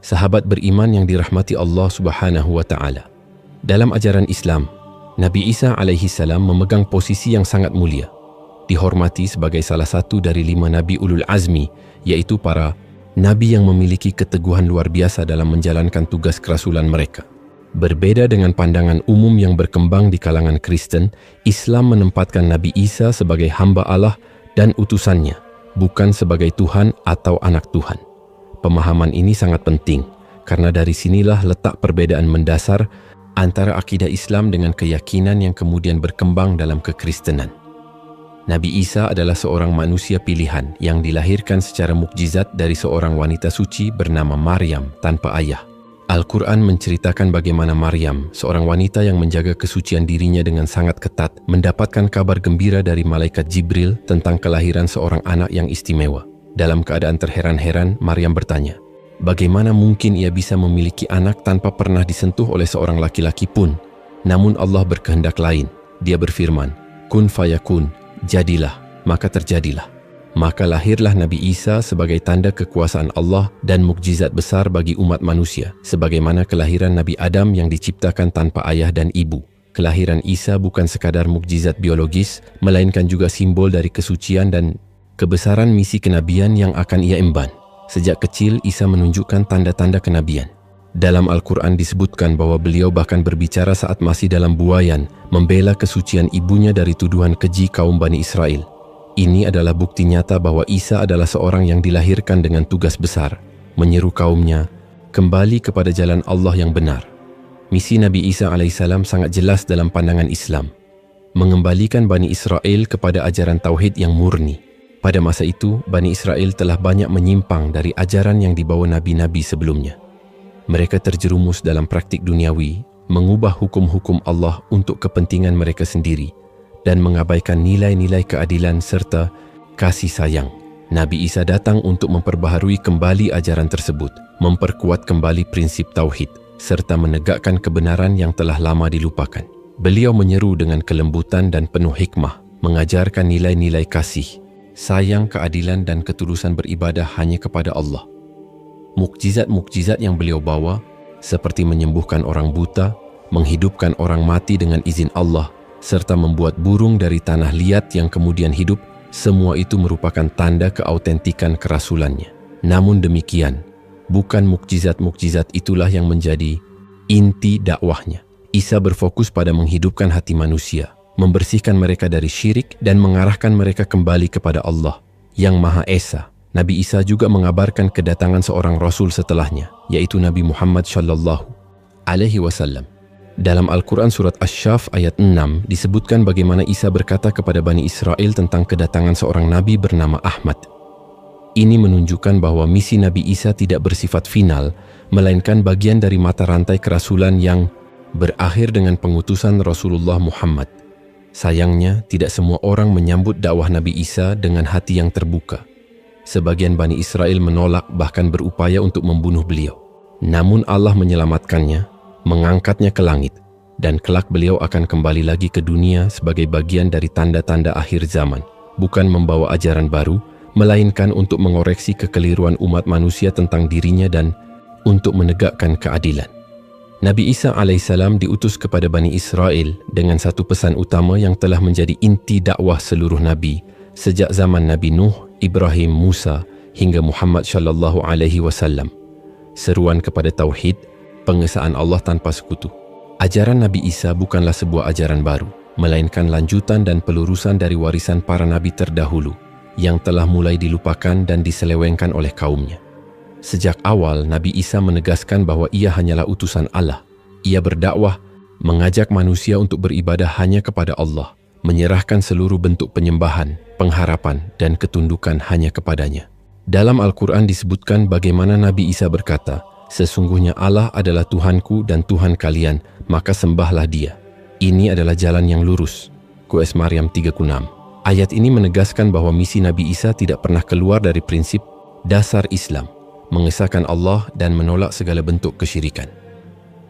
Sahabat beriman yang dirahmati Allah Subhanahu wa Ta'ala. Dalam ajaran Islam, Nabi Isa alaihi salam memegang posisi yang sangat mulia, dihormati sebagai salah satu dari 5 nabi ulul azmi, yaitu para nabi yang memiliki keteguhan luar biasa dalam menjalankan tugas kerasulan mereka. Berbeda dengan pandangan umum yang berkembang di kalangan Kristen, Islam menempatkan Nabi Isa sebagai hamba Allah dan utusannya, bukan sebagai Tuhan atau anak Tuhan. Pemahaman ini sangat penting, karena dari sinilah letak perbedaan mendasar antara akidah Islam dengan keyakinan yang kemudian berkembang dalam kekristenan. Nabi Isa adalah seorang manusia pilihan yang dilahirkan secara mukjizat dari seorang wanita suci bernama Maryam tanpa ayah. Al-Quran menceritakan bagaimana Maryam, seorang wanita yang menjaga kesucian dirinya dengan sangat ketat, mendapatkan kabar gembira dari malaikat Jibril tentang kelahiran seorang anak yang istimewa. Dalam keadaan terheran-heran, Maryam bertanya, bagaimana mungkin ia bisa memiliki anak tanpa pernah disentuh oleh seorang laki-laki pun? Namun Allah berkehendak lain. Dia berfirman, kun fayakun, jadilah, maka terjadilah. Maka lahirlah Nabi Isa sebagai tanda kekuasaan Allah dan mukjizat besar bagi umat manusia, sebagaimana kelahiran Nabi Adam yang diciptakan tanpa ayah dan ibu. Kelahiran Isa bukan sekadar mukjizat biologis, melainkan juga simbol dari kesucian dan kebesaran misi kenabian yang akan ia emban. Sejak kecil, Isa menunjukkan tanda-tanda kenabian. Dalam Al-Quran disebutkan bahwa beliau bahkan berbicara saat masih dalam buayan, membela kesucian ibunya dari tuduhan keji kaum Bani Israel. Ini adalah bukti nyata bahwa Isa adalah seorang yang dilahirkan dengan tugas besar, menyeru kaumnya kembali kepada jalan Allah yang benar. Misi Nabi Isa alaihissalam sangat jelas dalam pandangan Islam, mengembalikan Bani Israel kepada ajaran tauhid yang murni. Pada masa itu, Bani Israel telah banyak menyimpang dari ajaran yang dibawa nabi-nabi sebelumnya. Mereka terjerumus dalam praktik duniawi, mengubah hukum-hukum Allah untuk kepentingan mereka sendiri, dan mengabaikan nilai-nilai keadilan serta kasih sayang. Nabi Isa datang untuk memperbaharui kembali ajaran tersebut, memperkuat kembali prinsip tauhid, serta menegakkan kebenaran yang telah lama dilupakan. Beliau menyeru dengan kelembutan dan penuh hikmah, mengajarkan nilai-nilai kasih, sayang, keadilan, dan ketulusan beribadah hanya kepada Allah. Mukjizat-mukjizat yang beliau bawa, seperti menyembuhkan orang buta, menghidupkan orang mati dengan izin Allah, serta membuat burung dari tanah liat yang kemudian hidup, semua itu merupakan tanda keautentikan kerasulannya. Namun demikian, bukan mukjizat-mukjizat itulah yang menjadi inti dakwahnya. Isa berfokus pada menghidupkan hati manusia, membersihkan mereka dari syirik dan mengarahkan mereka kembali kepada Allah yang Maha Esa. Nabi Isa juga mengabarkan kedatangan seorang Rasul setelahnya, yaitu Nabi Muhammad sallallahu alaihi wasallam. Dalam Al-Quran surat Asy-Syaff ayat 6 disebutkan bagaimana Isa berkata kepada Bani Israel tentang kedatangan seorang Nabi bernama Ahmad. Ini menunjukkan bahwa misi Nabi Isa tidak bersifat final, melainkan bagian dari mata rantai kerasulan yang berakhir dengan pengutusan Rasulullah Muhammad. Sayangnya, tidak semua orang menyambut dakwah Nabi Isa dengan hati yang terbuka. Sebagian Bani Israel menolak bahkan berupaya untuk membunuh beliau. Namun Allah menyelamatkannya, mengangkatnya ke langit, dan kelak beliau akan kembali lagi ke dunia sebagai bagian dari tanda-tanda akhir zaman, bukan membawa ajaran baru, melainkan untuk mengoreksi kekeliruan umat manusia tentang dirinya dan untuk menegakkan keadilan. Nabi Isa alaihissalam diutus kepada Bani Israel dengan satu pesan utama yang telah menjadi inti dakwah seluruh nabi sejak zaman Nabi Nuh, Ibrahim, Musa hingga Muhammad sallallahu alaihi wasallam. Seruan kepada tauhid, pengesaan Allah tanpa sekutu. Ajaran Nabi Isa bukanlah sebuah ajaran baru, melainkan lanjutan dan pelurusan dari warisan para nabi terdahulu yang telah mulai dilupakan dan diselewengkan oleh kaumnya. Sejak awal, Nabi Isa menegaskan bahwa ia hanyalah utusan Allah. Ia berdakwah, mengajak manusia untuk beribadah hanya kepada Allah, menyerahkan seluruh bentuk penyembahan, pengharapan, dan ketundukan hanya kepadanya. Dalam Al-Quran disebutkan bagaimana Nabi Isa berkata, sesungguhnya Allah adalah Tuhanku dan Tuhan kalian, maka sembahlah Dia. Ini adalah jalan yang lurus. QS Maryam 36. Ayat ini menegaskan bahwa misi Nabi Isa tidak pernah keluar dari prinsip dasar Islam, mengesahkan Allah dan menolak segala bentuk kesyirikan.